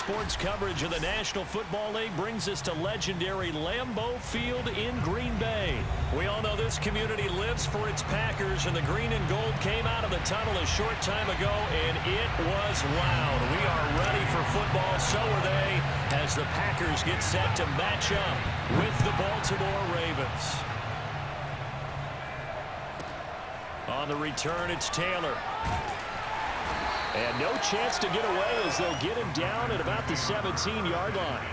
sports coverage of the National Football League brings us to legendary Lambeau Field in Green Bay. We all know this community lives for its Packers, and the green and gold came out of the tunnel a short time ago, and it was loud. We are ready for football, so are they, as the Packers get set to match up with the Baltimore Ravens. On the return, it's Taylor. And no chance to get away as they'll get him down at about the 17-yard line.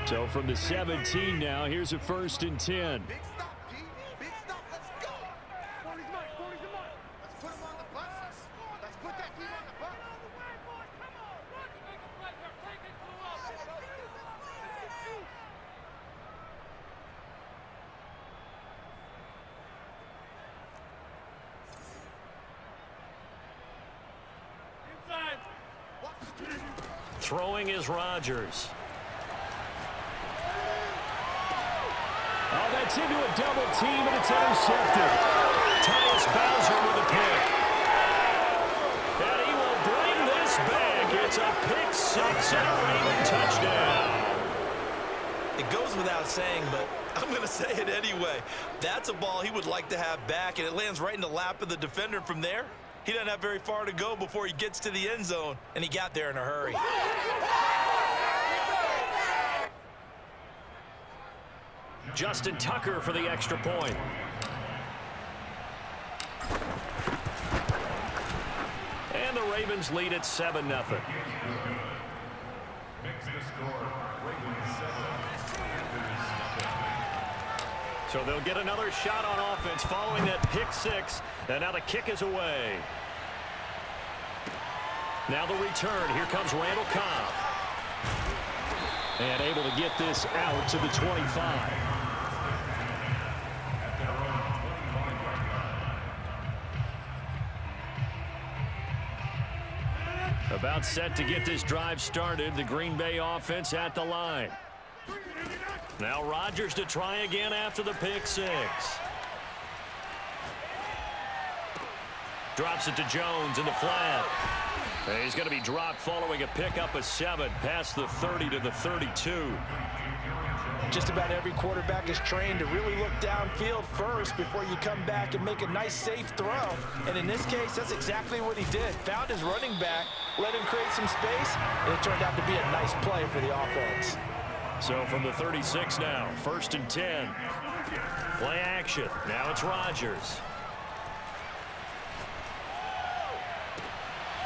So from the 17 now, here's a 1st and 10. Big stop, P. Big stop. Let's go. 40's mine. 40's mine. Let's put him on the bus. Let's put that team on the bus. Throwing is Rodgers. Oh, that's into a double team, and it's intercepted. Tyus Bowser with a pick. And he will bring this back. It's a pick six and a Raven touchdown. It goes without saying, but I'm going to say it anyway. That's a ball he would like to have back, and it lands right in the lap of the defender. From there, he doesn't have very far to go before he gets to the end zone, and he got there in a hurry. Justin Tucker for the extra point. And the Ravens lead at 7-0. So they'll get another shot on offense following that pick six. And now the kick is away. Now the return. Here comes Randall Cobb. And able to get this out to the 25. About set to get this drive started. The Green Bay offense at the line. Now Rodgers to try again after the pick six. Drops it to Jones in the flat. And he's going to be dropped following a pickup of 7 past the 30 to the 32. Just about every quarterback is trained to really look downfield first before you come back and make a nice, safe throw. And in this case, that's exactly what he did. Found his running back, let him create some space, and it turned out to be a nice play for the offense. So from the 36 now, 1st and 10. Play action. Now it's Rodgers.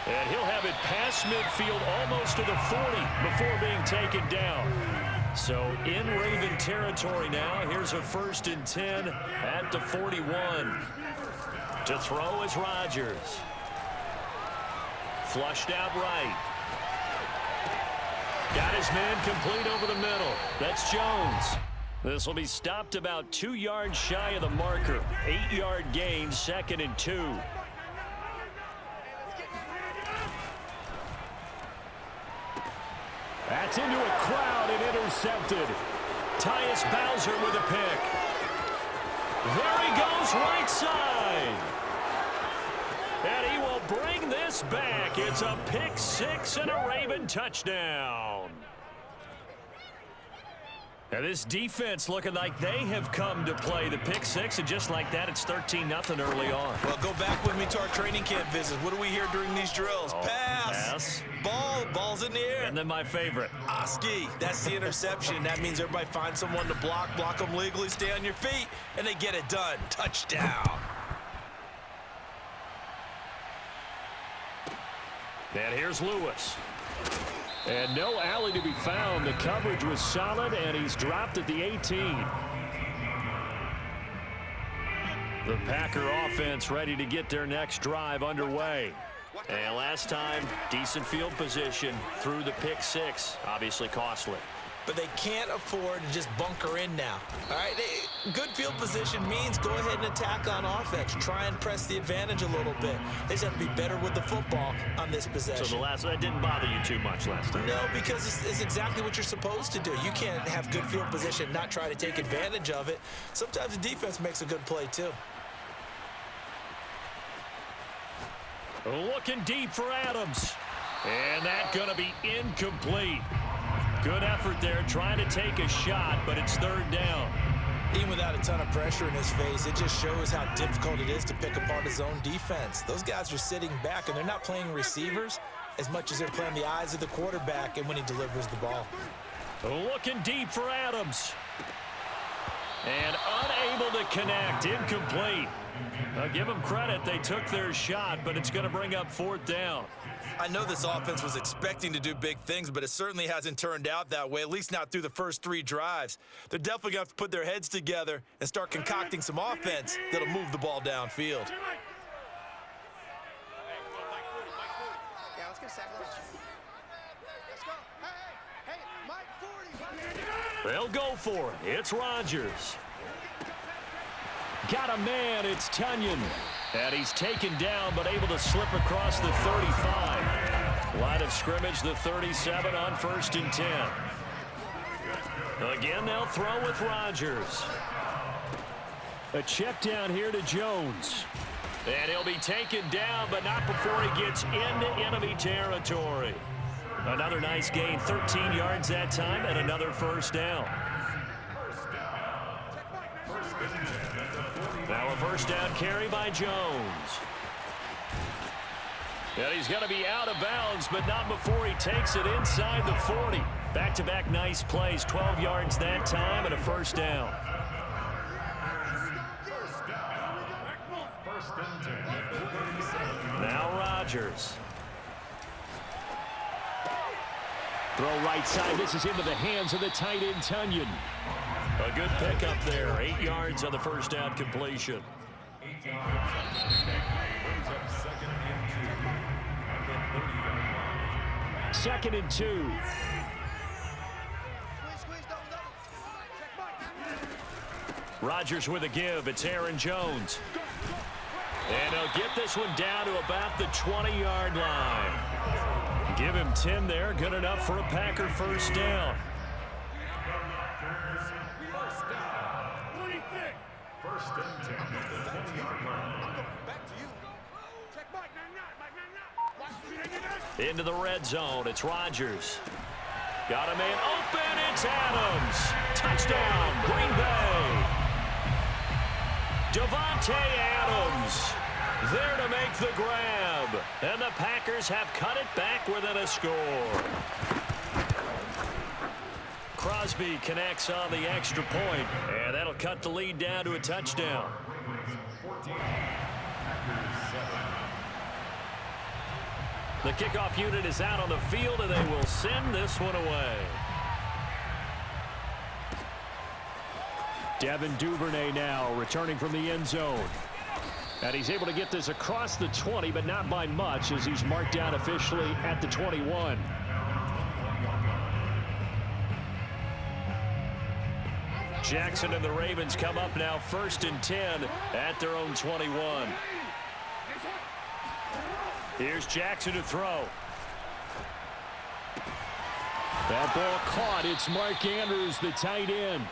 And he'll have it past midfield almost to the 40 before being taken down. So in Raven territory now. Here's a 1st and 10 at the 41. To throw is Rodgers. Flushed out right. Got his man complete over the middle. That's Jones. This will be stopped about 2 yards shy of the marker. 8-yard gain, 2nd and 2. That's into a crowd and intercepted. Tyus Bowser with a pick. There he goes, right side. And he will bring this back. It's a pick six and a Raven touchdown. And this defense looking like they have come to play the pick six, and just like that, it's 13-0 early on. Well, go back with me to our training camp visits. What do we hear during these drills? Pass. Pass. Ball ball's in the air. And then my favorite. Oski, that's the interception. That means everybody finds someone to block them legally, stay on your feet, and they get it done. Touchdown. And here's Lewis. And no alley to be found. The coverage was solid, and he's dropped at the 18. The Packer offense ready to get their next drive underway. And last time, decent field position through the pick six. Obviously costly. But they can't afford to just bunker in now. All right, good field position means go ahead and attack on offense. Try and press the advantage a little bit. They just have to be better with the football on this possession. So that didn't bother you too much last time? No, because it's exactly what you're supposed to do. You can't have good field position and not try to take advantage of it. Sometimes the defense makes a good play too. Looking deep for Adams. And that's going to be incomplete. Good effort there, trying to take a shot, but it's third down. Even without a ton of pressure in his face, it just shows how difficult it is to pick apart his own defense. Those guys are sitting back, and they're not playing receivers as much as they're playing the eyes of the quarterback and when he delivers the ball. Looking deep for Adams. And unable to connect, incomplete. I'll give them credit, they took their shot, but it's going to bring up fourth down. I know this offense was expecting to do big things, but it certainly hasn't turned out that way, at least not through the first 3 drives. They're definitely going to have to put their heads together and start concocting some offense that'll move the ball downfield. Yeah, let's get a sack. Let's go. Hey, Mike 40. They'll go for it. It's Rodgers. Got a man, it's Tunyon. And he's taken down, but able to slip across the 35. Line of scrimmage, the 37 on 1st and 10. Again, they'll throw with Rodgers. A check down here to Jones. And he'll be taken down, but not before he gets into enemy territory. Another nice gain, 13 yards that time, and another first down. Now a first down carry by Jones. And he's going to be out of bounds, but not before he takes it inside the 40. Back-to-back nice plays, 12 yards that time, and a first down. Now Rodgers. Throw right side. This is into the hands of the tight end, Tunyon. A good pickup there. 8 yards on the first down completion. 8 yards. Brings up 2nd and 2 at the 30-yard line. 2nd and 2. Squeeze, double. Check Mike. Rodgers with a give. It's Aaron Jones. And he'll get this one down to about the 20-yard line. Give him 10 there. Good enough for a Packer first down. First and 10 at the 20-yard line. Back to you. Check Mike. Mike. Into the red zone. It's Rodgers. Got a man open. It's Adams. Touchdown, Green Bay. Devontae Adams there to make the grab. And the Packers have cut it back within a score. Crosby connects on the extra point, and that'll cut the lead down to a touchdown. 14. The kickoff unit is out on the field, and they will send this one away. Devin Duvernay now returning from the end zone. And he's able to get this across the 20, but not by much, as he's marked down officially at the 21. Jackson and the Ravens come up now 1st and 10 at their own 21. Here's Jackson to throw. That ball caught. It's Mark Andrews, the tight end.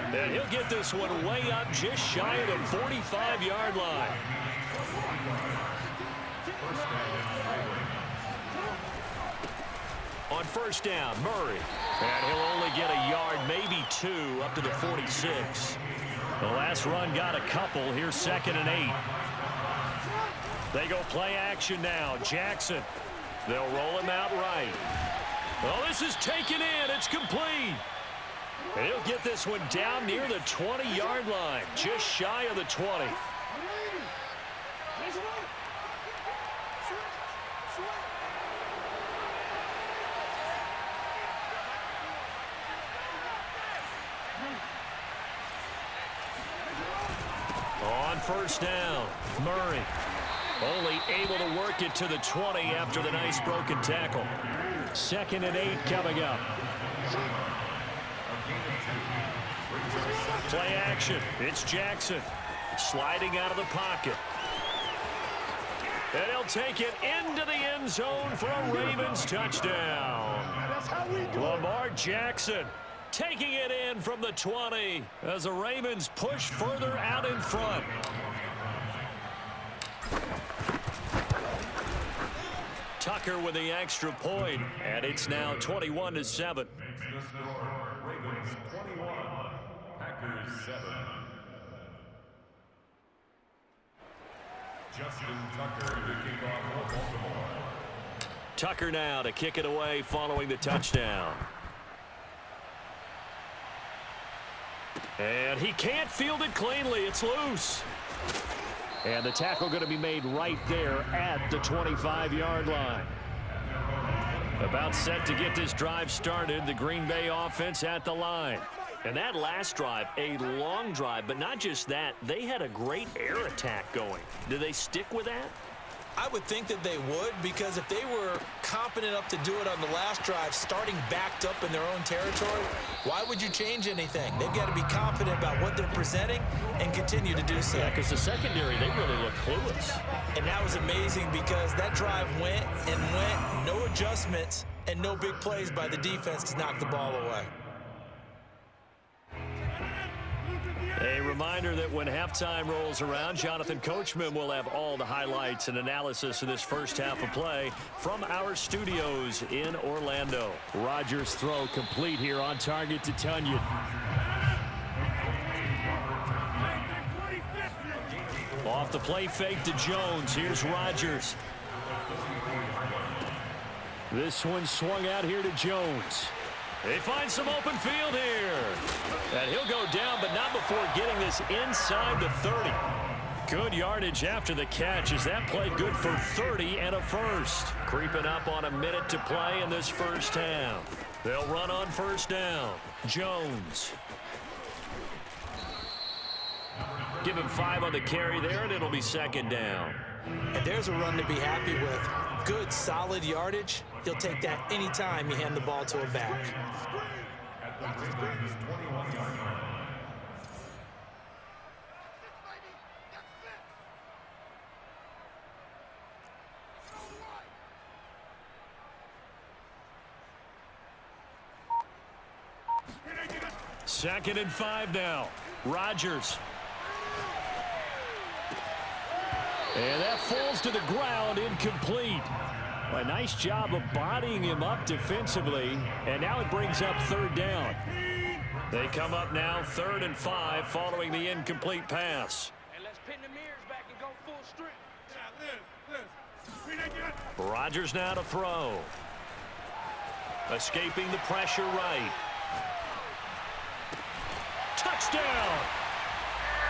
And he'll get this one way up just shy of the 45-yard line. On first down, Murray. And he'll only get a yard, maybe 2, up to the 46. The last run got a couple. Here's 2nd and 8. They go play action now. Jackson. They'll roll him out right. Oh, this is taken in. It's complete. And he'll get this one down near the 20-yard line, just shy of the 20. On first down, Murray only able to work it to the 20 after the nice broken tackle. 2nd and 8 coming up. Play action. It's Jackson sliding out of the pocket. And he'll take it into the end zone for a Ravens touchdown. Lamar Jackson taking it in from the 20 as the Ravens push further out in front. Tucker with the extra point, and it's now 21-7. The score, Ravens 21, Packers 7. Justin Tucker to kick off for Baltimore. Tucker now to kick it away following the touchdown. And he can't field it cleanly. It's loose. And the tackle going to be made right there at the 25-yard line. About set to get this drive started. The Green Bay offense at the line. And that last drive, a long drive, but not just that. They had a great air attack going. Do they stick with that? I would think that they would, because if they were confident enough to do it on the last drive, starting backed up in their own territory, why would you change anything? They've got to be confident about what they're presenting and continue to do so. Yeah, because the secondary, they really look clueless. And that was amazing because that drive went and went, no adjustments and no big plays by the defense to knock the ball away. A reminder that when halftime rolls around, Jonathan Coachman will have all the highlights and analysis of this first half of play from our studios in Orlando. Rodgers' throw complete here on target to Tunyon. Off the play fake to Jones. Here's Rodgers. This one swung out here to Jones. They find some open field here. And he'll go down, but not before getting this inside the 30. Good yardage after the catch as that play good for 30 and a first. Creeping up on a minute to play in this first half. They'll run on first down. Jones. Give him 5 on the carry there, and it'll be second down. And there's a run to be happy with. Good, solid yardage. He'll take that anytime you hand the ball to a back. At the Ravens 21-yard line. Second and 5 now. Rodgers. And that falls to the ground, incomplete. A nice job of bodying him up defensively, and now it brings up third down. They come up now 3rd and 5 following the incomplete pass. And let's pin the mirrors back and go full strength. Rodgers now to throw. Escaping the pressure right. Touchdown!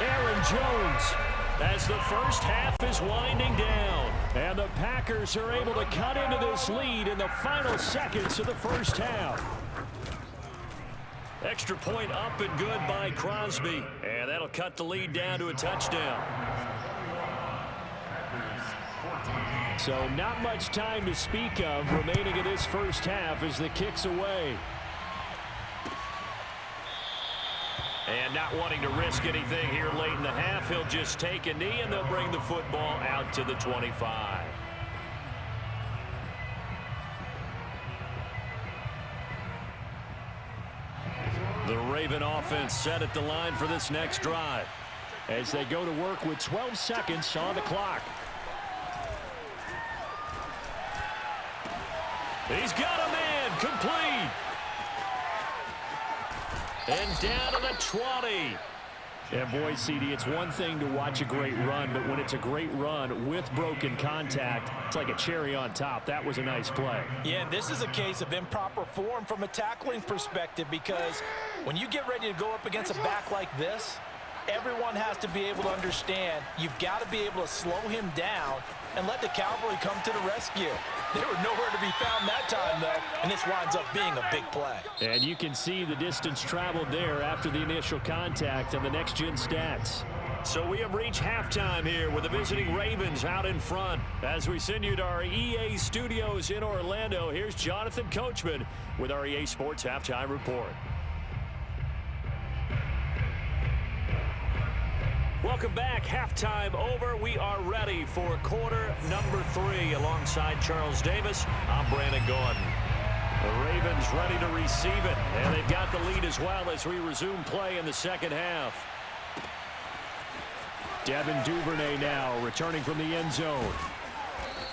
Aaron Jones, as the first half is winding down. And the Packers are able to cut into this lead in the final seconds of the first half. Extra point up and good by Crosby. And that'll cut the lead down to a touchdown. So not much time to speak of remaining in this first half as the kick's away. And not wanting to risk anything here late in the half, he'll just take a knee and they'll bring the football out to the 25. The Raven offense set at the line for this next drive as they go to work with 12 seconds on the clock. He's got a man, complete. And down to the 20. And boy, CD, it's one thing to watch a great run, but when it's a great run with broken contact, it's like a cherry on top. That was a nice play. Yeah, this is a case of improper form from a tackling perspective, because when you get ready to go up against a back like this, everyone has to be able to understand you've got to be able to slow him down and let the cavalry come to the rescue. They were nowhere to be found that time, though, and this winds up being a big play. And you can see the distance traveled there after the initial contact and the next-gen stats. So we have reached halftime here with the visiting Ravens out in front. As we send you to our EA studios in Orlando, here's Jonathan Coachman with our EA Sports Halftime Report. Welcome back. Halftime over. We are ready for quarter number 3. Alongside Charles Davis, I'm Brandon Gordon. The Ravens ready to receive it, and they've got the lead as well as we resume play in the second half. Devin Duvernay now returning from the end zone.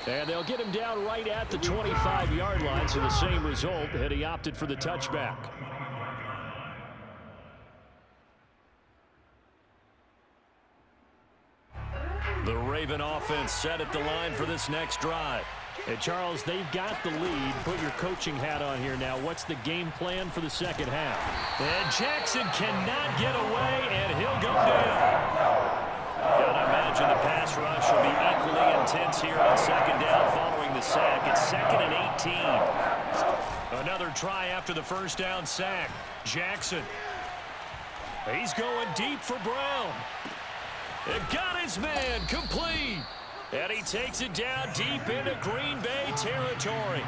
And they'll get him down right at the 25-yard line, so the same result, and he opted for the touchback. The Raven offense set at the line for this next drive. And Charles, they've got the lead. Put your coaching hat on here now. What's the game plan for the second half? And Jackson cannot get away, and he'll go down. Gotta imagine the pass rush will be equally intense here on second down following the sack. It's 2nd and 18. Another try after the first down sack. Jackson. He's going deep for Brown. It got his man complete. And he takes it down deep into Green Bay territory.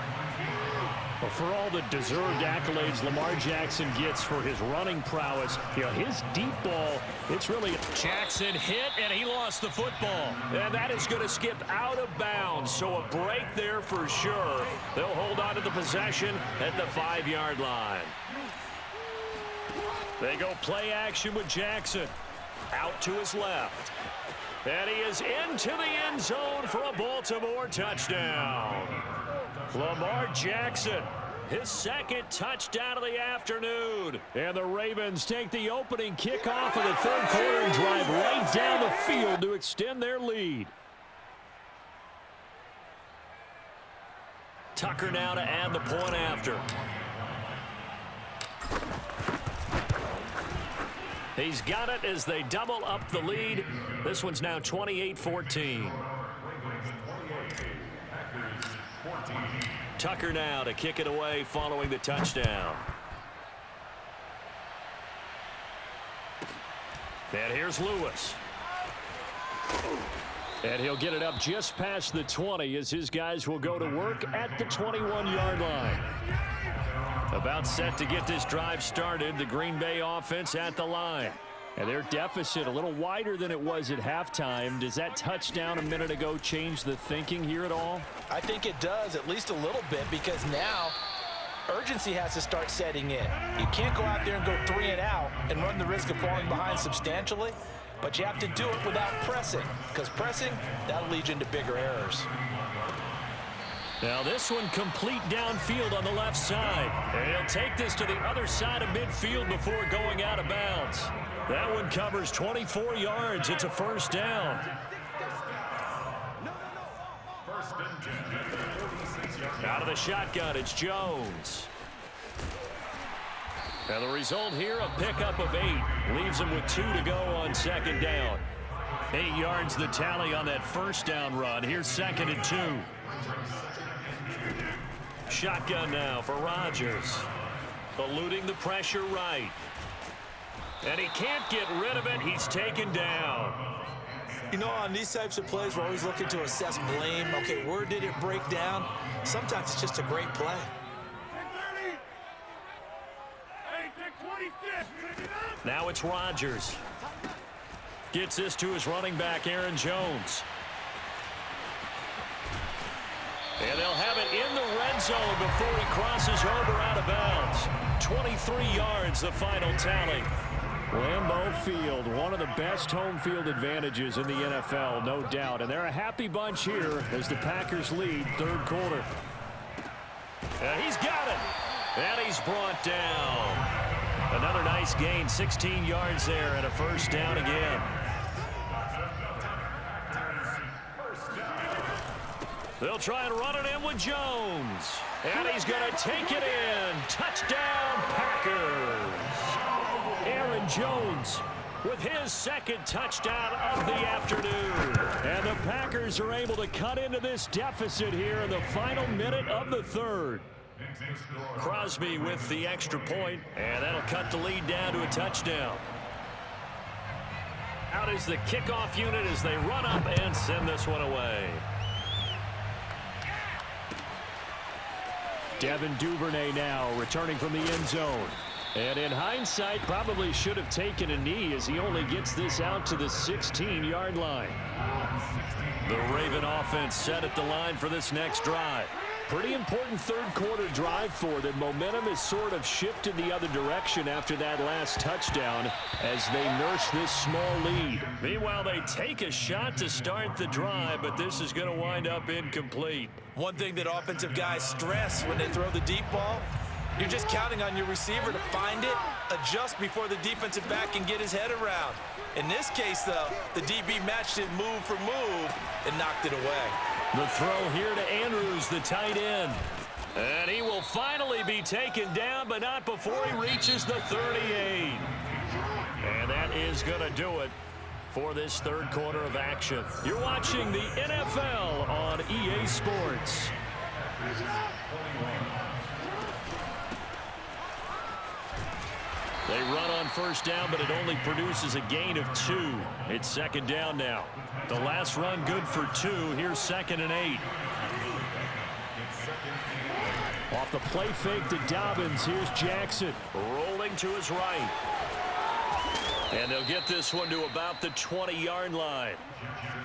Well, for all the deserved accolades Lamar Jackson gets for his running prowess, you know, his deep ball, it's really... Jackson hit, and he lost the football. And that is going to skip out of bounds, so a break there for sure. They'll hold on to the possession at the 5-yard line. They go play action with Jackson. Out to his left. And he is into the end zone for a Baltimore touchdown. Lamar Jackson, his second touchdown of the afternoon. And the Ravens take the opening kickoff of the third quarter and drive right down the field to extend their lead. Tucker now to add the point after. He's got it as they double up the lead. This one's now 28-14. Tucker now to kick it away following the touchdown. And here's Lewis. And he'll get it up just past the 20 as his guys will go to work at the 21-yard line. About set to get this drive started, the Green Bay offense at the line. And their deficit a little wider than it was at halftime. Does that touchdown a minute ago change the thinking here at all? I think it does, at least a little bit, because now urgency has to start setting in. You can't go out there and go 3 and out and run the risk of falling behind substantially, but you have to do it without pressing, because pressing, that'll lead you into bigger errors. Now this one complete downfield on the left side. And he'll take this to the other side of midfield before going out of bounds. That one covers 24 yards. It's a first down. Out of the shotgun, it's Jones. And the result here, a pickup of 8. Leaves him with 2 to go on second down. 8 yards the tally on that first down run. Here's 2nd and 2. Shotgun now for Rodgers. Eluding the pressure right. And he can't get rid of it. He's taken down. You know, on these types of plays, we're always looking to assess blame. Okay, where did it break down? Sometimes it's just a great play. Now it's Rodgers. Gets this to his running back, Aaron Jones. And they'll have it in the red zone before he crosses over out of bounds. 23 yards, the final tally. Lambeau Field, one of the best home field advantages in the NFL, no doubt. And they're a happy bunch here as the Packers lead third quarter. And he's got it. And he's brought down. Another nice gain, 16 yards there and a first down again. They'll try and run it in with Jones. And he's going to take it in. Touchdown, Packers. Aaron Jones with his second touchdown of the afternoon. And the Packers are able to cut into this deficit here in the final minute of the third. Crosby with the extra point, and that'll cut the lead down to a touchdown. Out is the kickoff unit as they run up and send this one away. Devin Duvernay now returning from the end zone. And in hindsight, probably should have taken a knee as he only gets this out to the 16-yard line. The Raven offense set at the line for this next drive. Pretty important third-quarter drive for them. Momentum has sort of shifted the other direction after that last touchdown as they nurse this small lead. Meanwhile, they take a shot to start the drive, but this is going to wind up incomplete. One thing that offensive guys stress when they throw the deep ball, you're just counting on your receiver to find it, adjust before the defensive back can get his head around. In this case, though, the DB matched it move for move and knocked it away. The throw here to Andrews, the tight end. And he will finally be taken down, but not before he reaches the 38. And that is going to do it for this third quarter of action. You're watching the NFL on EA Sports. They run on first down, but it only produces a gain of 2. It's second down now. The last run good for 2. Here's 2nd and 8. Off the play fake to Dobbins. Here's Jackson rolling to his right. And they'll get this one to about the 20-yard line.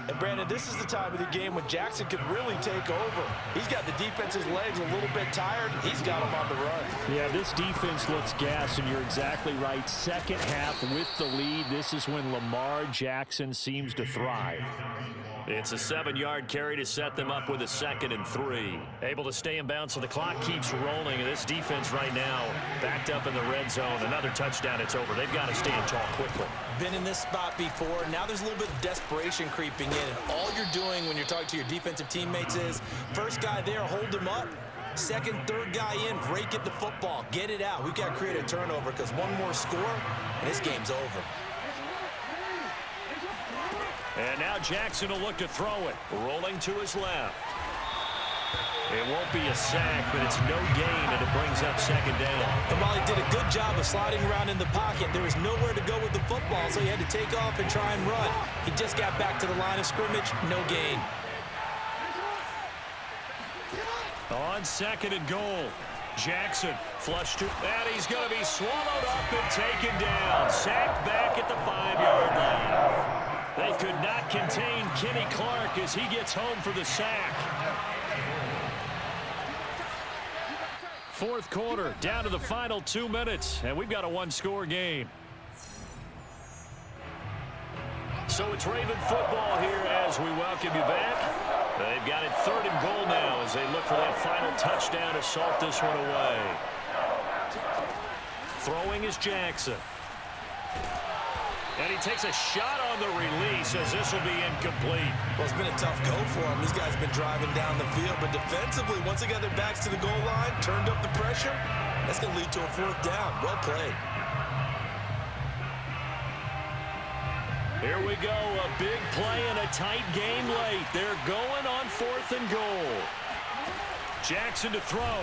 And Brandon, this is the time of the game when Jackson could really take over. He's got the defense's legs a little bit tired. He's got them on the run. Yeah, this defense looks gassed, and you're exactly right. Second half with the lead, this is when Lamar Jackson seems to thrive. It's a 7-yard carry to set them up with a 2nd and 3. Able to stay in bounds, so the clock keeps rolling. And this defense right now backed up in the red zone. Another touchdown, it's over. They've got to stand tall quickly. Been in this spot before. Now there's a little bit of desperation creeping in. And all you're doing when you're talking to your defensive teammates is, first guy there, hold him up. Second, third guy in, break it the football. Get it out. We've got to create a turnover because one more score, and this game's over. And now Jackson will look to throw it. Rolling to his left. It won't be a sack, but it's no gain, and it brings up second down. And while he did a good job of sliding around in the pocket, there was nowhere to go with the football, so he had to take off and try and run. He just got back to the line of scrimmage, no gain. On 2nd and goal. Jackson flushed to, and he's going to be swallowed up and taken down. Sacked back at the 5-yard line. They could not contain Kenny Clark as he gets home for the sack. Fourth quarter, down to the final 2 minutes, and we've got a one-score game. So it's Raven football here as we welcome you back. They've got it 3rd and goal now as they look for that final touchdown to salt this one away. Throwing is Jackson. And he takes a shot on the release as this will be incomplete. Well, it's been a tough go for him. These guys have been driving down the field. But defensively, once they got their backs to the goal line, turned up the pressure, that's going to lead to a 4th down. Well played. Here we go. A big play and a tight game late. They're going on 4th and goal. Jackson to throw.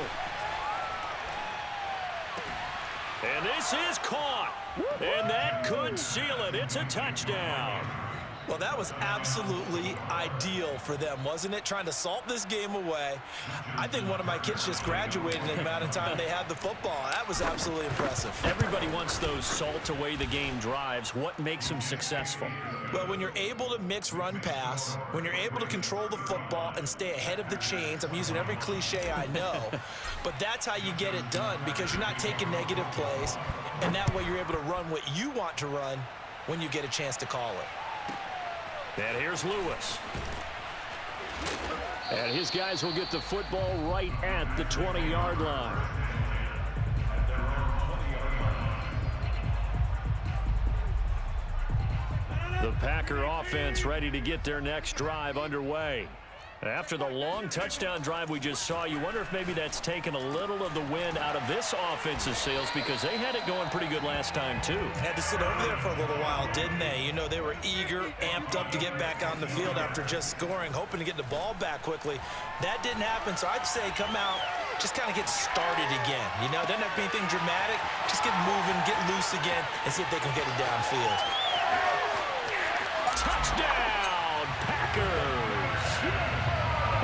And this is caught. And that could seal it. It's a touchdown. Well, that was absolutely ideal for them, wasn't it? Trying to salt this game away. I think one of my kids just graduated in the amount of time they had the football. That was absolutely impressive. Everybody wants those salt away the game drives. What makes them successful? Well, when you're able to mix run-pass, when you're able to control the football and stay ahead of the chains, I'm using every cliche I know, but that's how you get it done because you're not taking negative plays, and that way you're able to run what you want to run when you get a chance to call it. And here's Lewis. And his guys will get the football right at the 20-yard line. The Packer offense ready to get their next drive underway. After the long touchdown drive we just saw, you wonder if maybe that's taken a little of the wind out of this offense's sails because they had it going pretty good last time too. Had to sit over there for a little while, didn't they? You know, they were eager, amped up to get back on the field after just scoring, hoping to get the ball back quickly. That didn't happen, so I'd say come out, just kind of get started again. You know, doesn't have to be anything dramatic. Just get moving, get loose again, and see if they can get it downfield. Touchdown, Packers!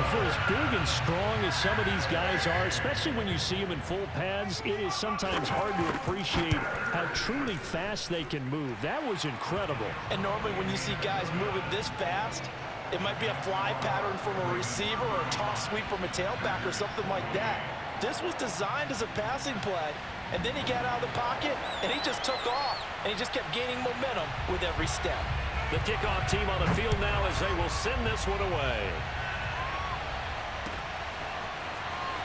For as big and strong as some of these guys are, especially when you see them in full pads, it is sometimes hard to appreciate how truly fast they can move. That was incredible. And normally when you see guys moving this fast, it might be a fly pattern from a receiver or a toss sweep from a tailback or something like that. This was designed as a passing play, and then he got out of the pocket, and he just took off, and he just kept gaining momentum with every step. The kickoff team on the field now as they will send this one away.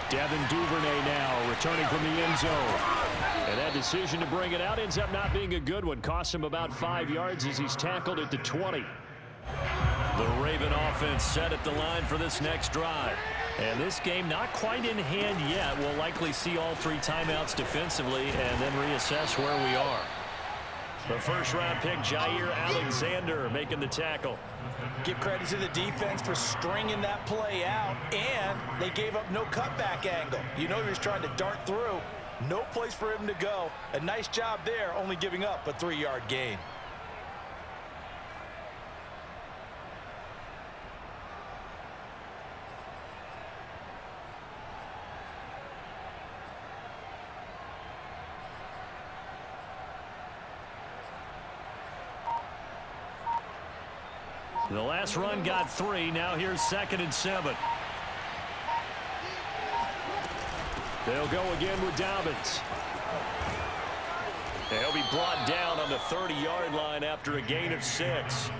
Devin Duvernay now returning from the end zone. And that decision to bring it out ends up not being a good one. Costs him about 5 yards as he's tackled at the 20. The Raven offense set at the line for this next drive. And this game not quite in hand yet. We'll likely see all 3 timeouts defensively and then reassess where we are. The first-round pick, Jair Alexander, making the tackle. Give credit to the defense for stringing that play out, and they gave up no cutback angle. You know he was trying to dart through. No place for him to go. A nice job there, only giving up a 3-yard gain. The last run got 3. Now here's 2nd and 7. They'll go again with Dobbins. They'll be brought down on the 30-yard line after a gain of 6.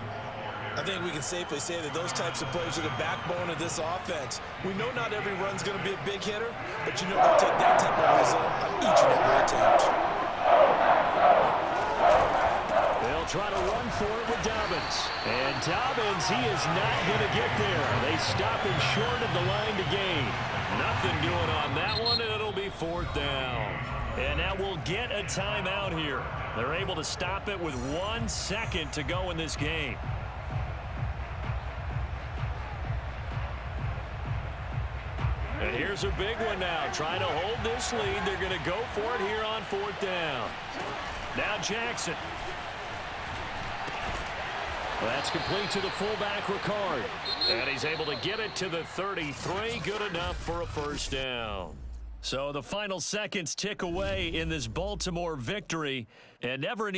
I think we can safely say that those types of plays are the backbone of this offense. We know not every run's going to be a big hitter, but you know they'll take that type of result on each and every attempt. They'll try to run for it with Dobbins. And Dobbins, he is not going to get there. They stop him short of the line to gain. Nothing doing on that one, and it'll be 4th down. And now we'll get a timeout here. They're able to stop it with 1 second to go in this game. And here's a big one now. Trying to hold this lead. They're going to go for it here on 4th down. Now Jackson. Well, that's complete to the fullback, Ricard. And he's able to get it to the 33. Good enough for a 1st down. So the final seconds tick away in this Baltimore victory. And never an